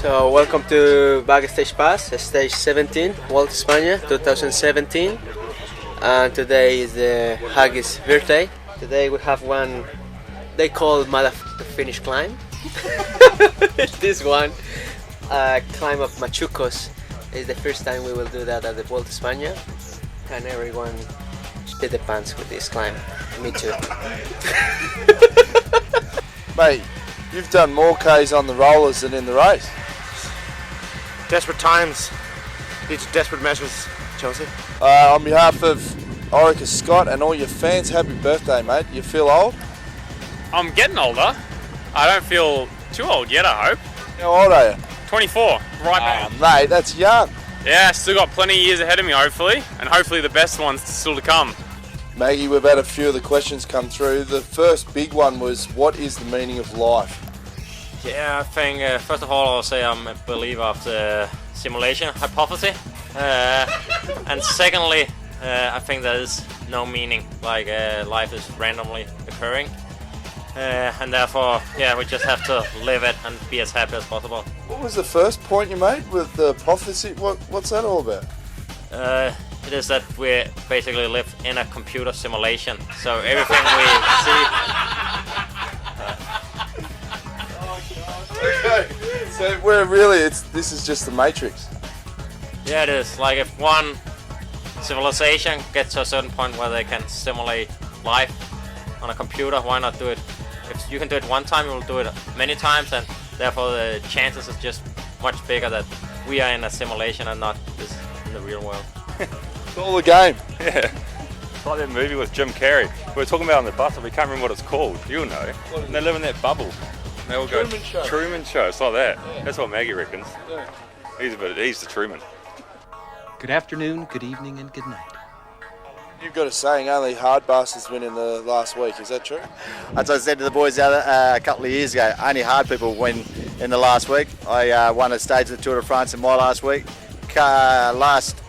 So welcome to Backstage Pass, stage 17, Vuelta España 2017. And today is the Haggis birthday. Today we have one they call the finish climb. This one, climb of Machucos, is the first time we will do that at the Vuelta España. And everyone shit the pants with this climb. Me too. Mate, you've done more Ks on the rollers than in the race. Desperate times lead to desperate measures, Chelsea. On behalf of Orica Scott and all your fans, happy birthday, mate. You feel old? I'm getting older. I don't feel too old yet, I hope. How old are you? 24, right now. Mate, that's young. Yeah, still got plenty of years ahead of me, hopefully, and hopefully the best ones still to come. Maggie, we've had a few of the questions come through. The first big one was, what is the meaning of life? Yeah, I think first of all I'll say I'm a believer of the simulation hypothesis, and secondly I think there is no meaning, like life is randomly occurring, and therefore yeah, we just have to live it and be as happy as possible. What was the first point you made with the prophecy? What's that all about? It is that we basically live in a computer simulation, so everything we see. Okay, so we're really, this is just the Matrix. Yeah, it is. Like if one civilization gets to a certain point where they can simulate life on a computer, why not do it? If you can do it one time, you will do it many times, and therefore the chances is just much bigger that we are in a simulation and not just in the real world. It's all a game. Yeah. It's like that movie with Jim Carrey. We were talking about on the bus, but we can't remember what it's called. You'll know. They live in that bubble. They all go Truman Show. Truman Show. It's like that. Yeah. That's what Maggie reckons. Yeah. He's the Truman. Good afternoon, good evening, and good night. You've got a saying, only hard bastards win in the last week. Is that true? As I said to the boys a couple of years ago, only hard people win in the last week. I won a stage of the Tour de France in my last week. Last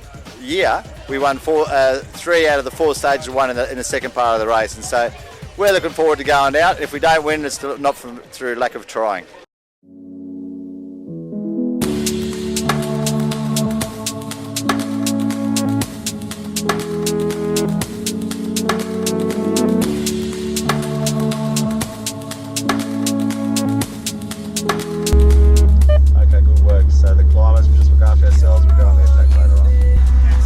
year, we won 3 out of the 4 stages, won in the second part of the race, and so we're looking forward to going out. If we don't win, it's not through lack of trying. Okay, good work. So the climbers, we just look after ourselves, we'll go on their track later on.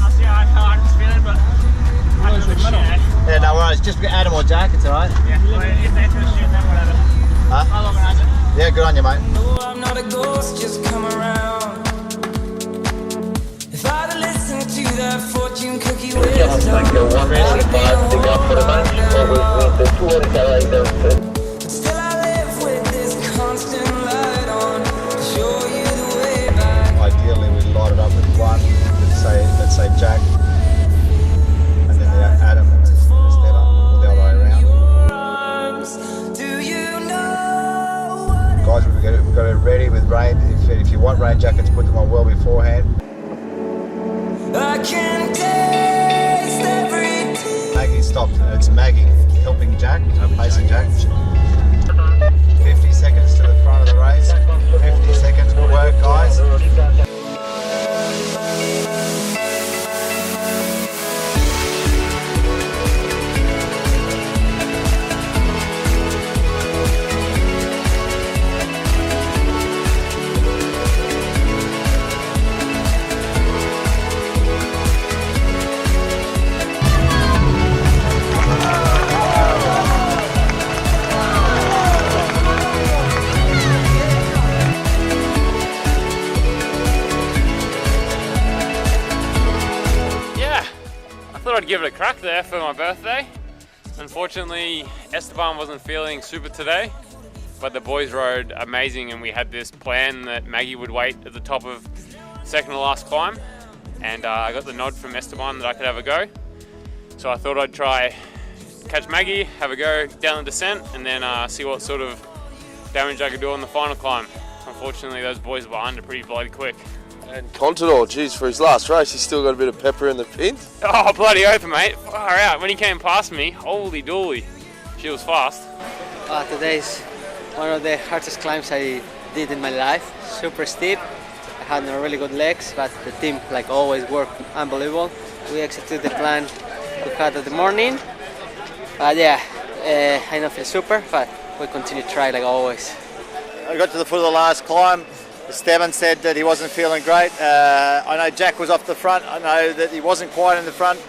I'll see how I'm feeling, but I don't know. Yeah, no worries. Just Adam or Jack, it's alright. Yeah, if they're interested, then whatever. Huh? I'll organise it. Yeah, good on you, mate. No, I'm not a ghost, just come around. If I'd listened to that fortune cookie wisdom, but still I live with this constant light on to show you the way back. Ideally, we'd light it up with one, let's say Jack, and then Adam, and then Stella, or the other way around. Do you know what Guys, we've got it ready with rain. If you want rain jackets, put them on well beforehand. I can taste every day? Maggie stopped. It's Maggie helping Jack, pacing Jack. 50 seconds to the front of the race. 50 seconds will work, guys. I'd give it a crack there for my birthday. Unfortunately, Esteban wasn't feeling super today, but the boys rode amazing, and we had this plan that Maggie would wait at the top of second to last climb, and I got the nod from Esteban that I could have a go. So I thought I'd try catch Maggie, have a go down the descent, and then see what sort of damage I could do on the final climb. Unfortunately, those boys were under pretty bloody quick. And Contador, geez, for his last race, he's still got a bit of pepper in the pint. Oh, bloody oath, mate. Far out. When he came past me, holy dooly. She was fast. Today's one of the hardest climbs I did in my life. Super steep. I had no really good legs, but the team, like always, worked unbelievable. We executed the plan we had in the morning. But yeah, I don't feel super, but we continue to try like always. I got to the foot of the last climb. Steven said that he wasn't feeling great. I know Jack was off the front. I know that he wasn't quite in the front.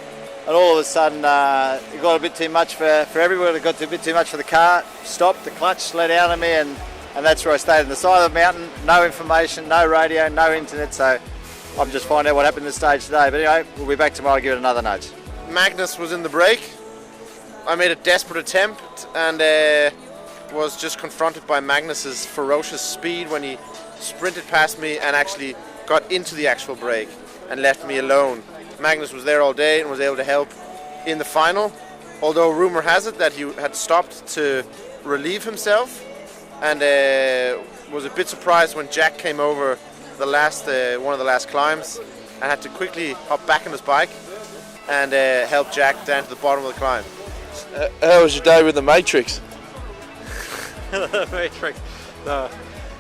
And all of a sudden, it got a bit too much for everyone. It got a bit too much for the car. Stopped, the clutch slid out of me, and that's where I stayed on the side of the mountain. No information, no radio, no internet. So I'm just finding out what happened in the stage today. But anyway, we'll be back tomorrow to give it another nudge. Magnus was in the break. I made a desperate attempt and was just confronted by Magnus's ferocious speed when he sprinted past me and actually got into the actual break and left me alone. Magnus was there all day and was able to help in the final, although rumor has it that he had stopped to relieve himself, and was a bit surprised when Jack came over the last one of the last climbs and had to quickly hop back on his bike and help Jack down to the bottom of the climb. How was your day with the Matrix? The Matrix.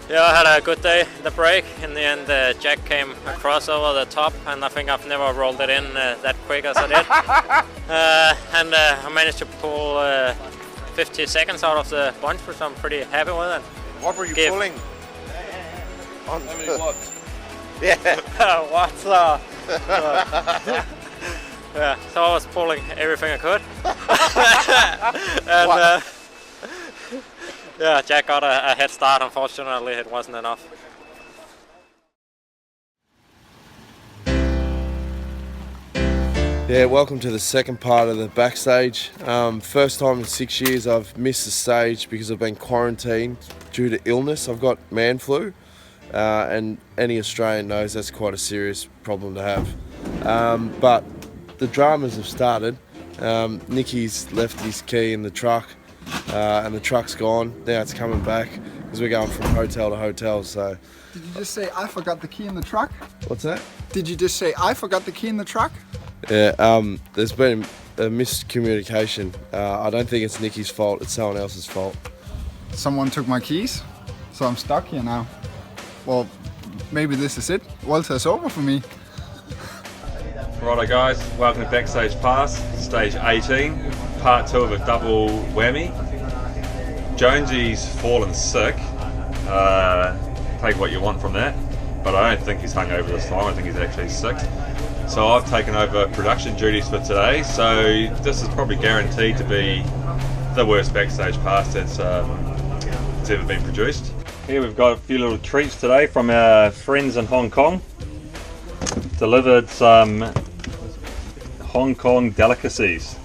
Yeah, I had a good day in the break. In the end, Jack came across over the top, and I think I've never rolled it in that quick as I did. And I managed to pull 50 seconds out of the bunch, which I'm pretty happy with. And what were you pulling? How many watts? Yeah, watts. Yeah, so I was pulling everything I could. And yeah, Jack got a head start. Unfortunately, it wasn't enough. Yeah, welcome to the second part of the backstage. First time in 6 years I've missed the stage because I've been quarantined due to illness. I've got man flu, and any Australian knows that's quite a serious problem to have. But the dramas have started. Nicky's left his key in the truck, and the truck's gone. Now it's coming back because we're going from hotel to hotel. So, did you just say I forgot the key in the truck? What's that? Did you just say I forgot the key in the truck? Yeah. There's been a miscommunication. I don't think it's Nicky's fault. It's someone else's fault. Someone took my keys, so I'm stuck here now. Well, maybe this is it. Vuelta is over for me. Righto guys, welcome to Backstage Pass, stage 18, part 2 of a double whammy. Jonesy's fallen sick, take what you want from that, but I don't think he's hungover this time, I think he's actually sick. So I've taken over production duties for today, so this is probably guaranteed to be the worst Backstage Pass that's ever been produced. Here we've got a few little treats today from our friends in Hong Kong. Delivered some Hong Kong delicacies.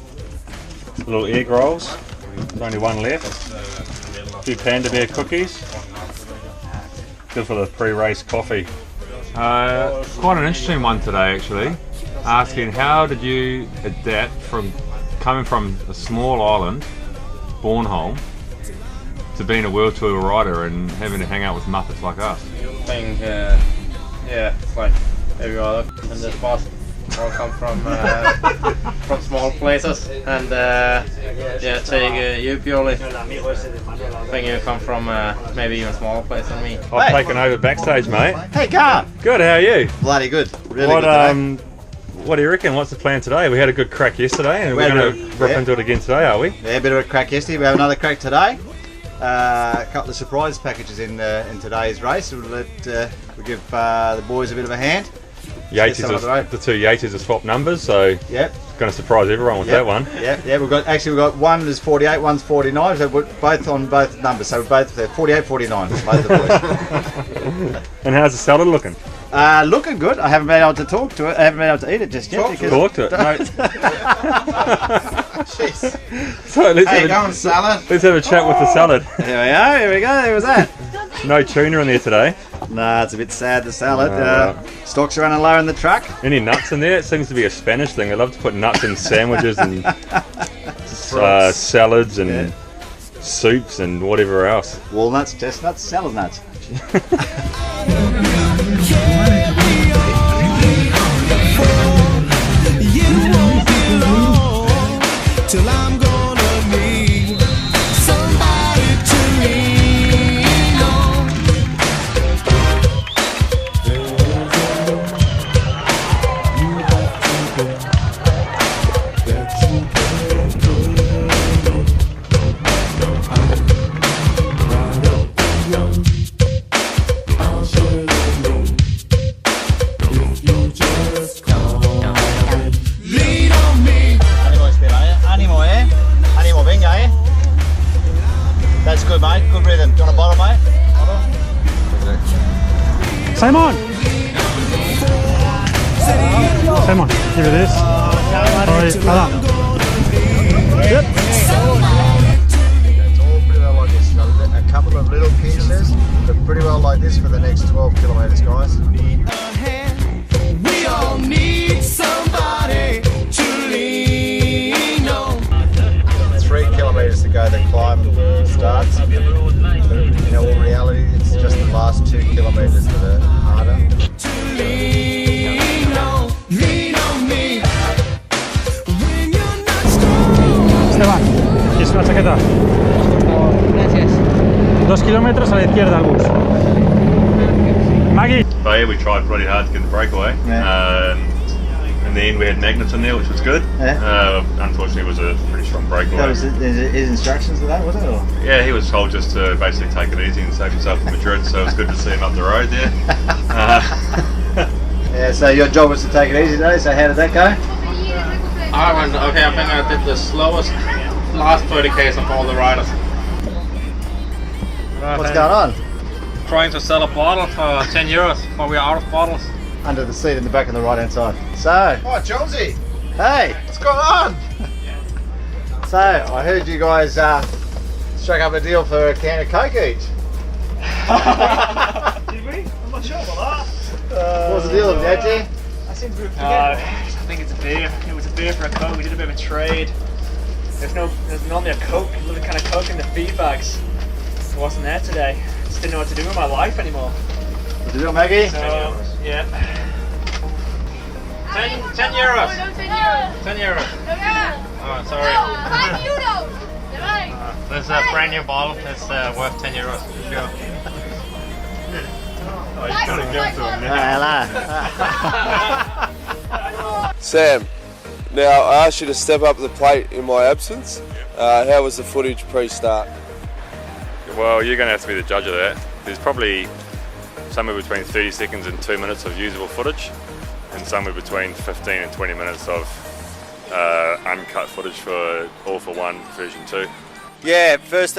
Little egg rolls, there's only one left. A few panda bear cookies. Good for the pre-race coffee. Quite an interesting one today actually. Asking how did you adapt from coming from a small island, Bornholm, to being a World Tour rider and having to hang out with Muppets like us? Being, yeah, like every other in this bus. All come from small places, and yeah, take you purely. I think you come from maybe even smaller place than me. I've taken over backstage, mate. Hey, Carl. Good. How are you? Bloody good. Really good today. What do you reckon? What's the plan today? We had a good crack yesterday, and we're going to rip into it again today, are we? Yeah, a bit of a crack yesterday. We have another crack today. A couple of surprise packages in today's race. We'll give the boys a bit of a hand. The two Yates have swapped numbers, so yep, going to surprise everyone with that one. Yeah. We've got one is 48, one's 49, so we're both on both numbers. So we're both 48, 49. Both of the boys. And how's the salad looking? Looking good. I haven't been able to talk to it. I haven't been able to eat it just yet. Talk to it. No. Jeez. So let's have a chat with the salad. Here we are. Here we go. There was that. No tuna in there today. Nah, it's a bit sad, the salad. Stocks are running low in the truck. Any nuts in there? It seems to be a Spanish thing. They love to put nuts in sandwiches and salads and soups and whatever else. Walnuts, chestnuts, salad nuts. Till I'm gonna need somebody to lean Ethan, do you want a bottle, mate? Simon! Simon, give it this. Alright, Adam. Yep. It's all pretty well like this. A couple of little pinches, but pretty well like this for the next 12 kilometres, guys. We all need somebody to lean on. 3 kilometres to go, the climb starts. But in all reality, it's just the last 2 kilometres that are harder. Esteban, ¿quieres una chaqueta? Gracias. 2 kilómetros a la izquierda al bus. Maggie! So yeah, we tried pretty hard to get the breakaway. In the end we had Magnus in there, which was good. Unfortunately it was a pretty strong breakaway. That was his instructions to that, was it? Or? Yeah, he was told just to basically take it easy and save himself in Madrid, so it was good to see him up the road there. Yeah, so your job was to take it easy today, so how did that go? I think I did the slowest last 30k's of all the riders. What's going on? Trying to sell a bottle for 10 euros, but we're out of bottles. Under the seat in the back on the right hand side. So. Oh, Jonesy! Hey! What's going on? So, I heard you guys struck up a deal for a can of Coke each. Did we? I'm not sure about that. What was the deal, Daddy? I seem to be forgetting. I think it's a beer. It was a beer for a Coke. We did a bit of a trade. There's normally a Coke, a little kind of Coke in the feed bags. It wasn't there today. Just didn't know what to do with my life anymore. What's the deal, Maggie? So, yeah. 10 euros. 10 euros. Oh, sorry. 5 euros. This is a brand new bottle. It's worth 10 euros for sure. Oh, you gotta give it to him. Sam, now I asked you to step up the plate in my absence. How was the footage pre-start? Well, you're going to have to be the judge of that. There's probably somewhere between 30 seconds and 2 minutes of usable footage, and somewhere between 15 and 20 minutes of uncut footage for All for One version 2. Yeah, first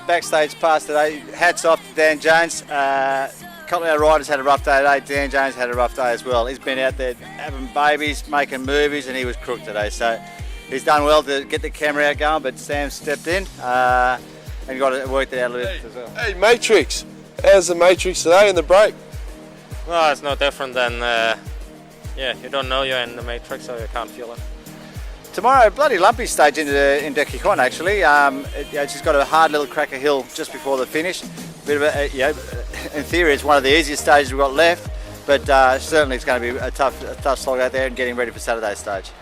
backstage pass today. Hats off to Dan Jones. A couple of our riders had a rough day today. Dan Jones had a rough day as well. He's been out there having babies, making movies, and he was crook today. So he's done well to get the camera out going, but Sam stepped in and got it worked it out a little bit as well. Hey, Matrix. How's the Matrix today in the break? Well, it's no different than, you don't know you're in the Matrix, so you can't feel it. Tomorrow, bloody lumpy stage into Gijón actually. It's just got a hard little cracker hill just before the finish. Bit of a, in theory, it's one of the easiest stages we've got left, but certainly it's going to be a tough slog out there and getting ready for Saturday's stage.